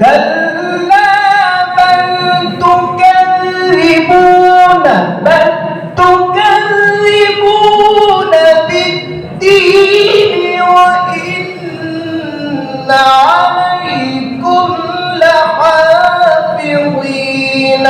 كلا بل تكذبون بالدين وإن عليكم لحافظين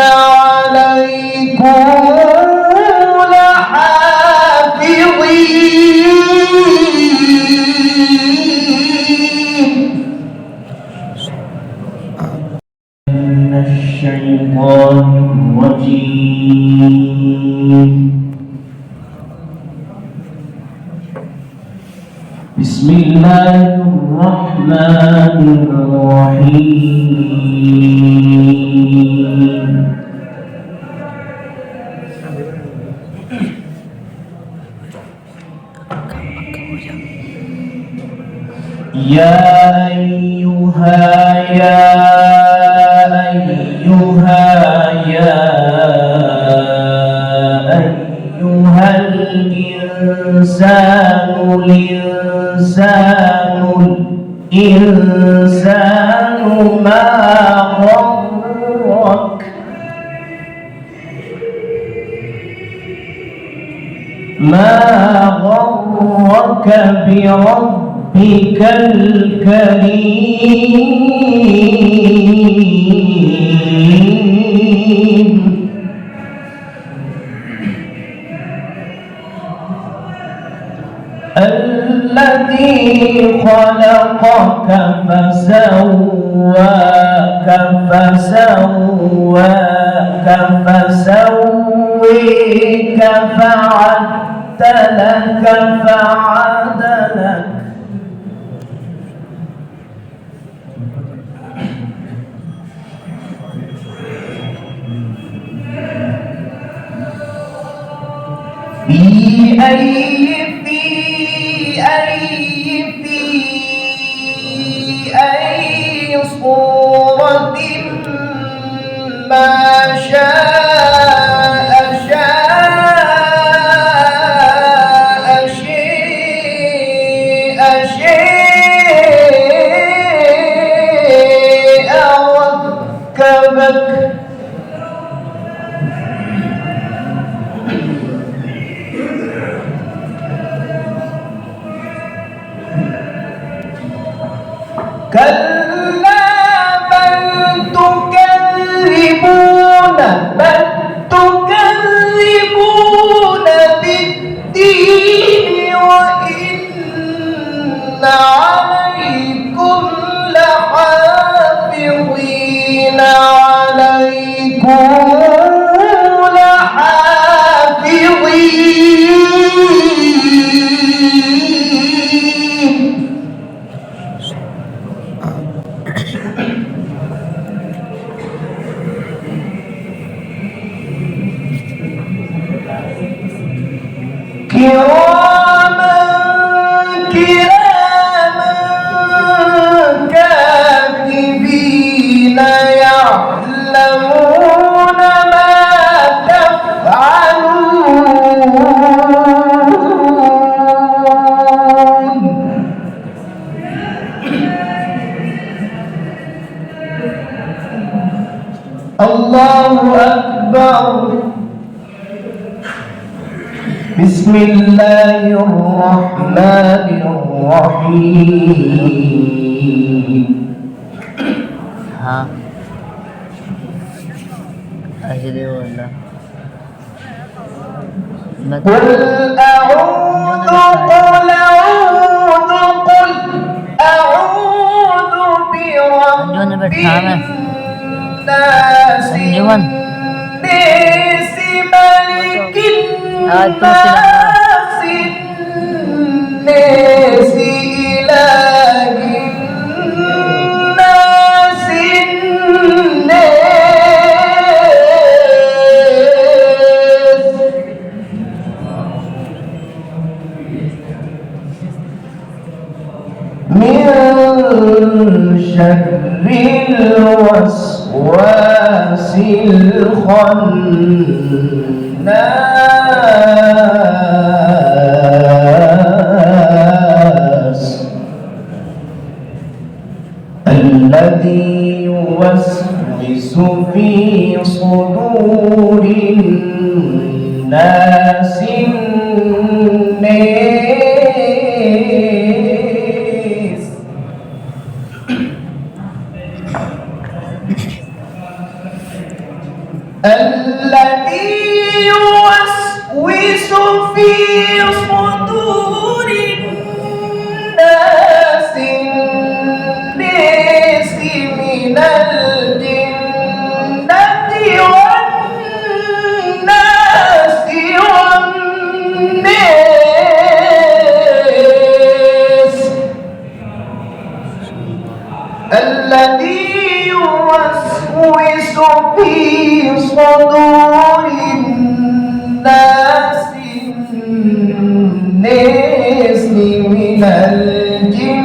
من الشيطان الرجيم. بسم الله الرحمن الرحيم. يا أيها الإنسان ما غرك بربك الكريم الذي خلقك فسويك فعدلك في أي صورة ما شاء ركبك كلا بل تكذبون بالدين وإن عليكم لحافظين كراما كاتبين يعلمون ما تفعلون. الله أكبر. بسم الله الرحمن الرحيم. हाँ ऐसे दे बोलना قل أعوذ برب الناس ملك الناس إله الناس من شر الوسواس الخناس الذي يوسوس في صدور الناس الناس الذي يوسوس في صدور الناس الناس من الجنة والناس والناس الذي يوسوس في صدور الناس الناس من الجنة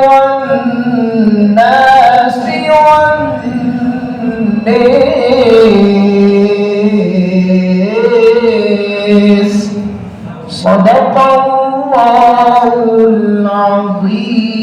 والناس والناس صدق الله العظيم.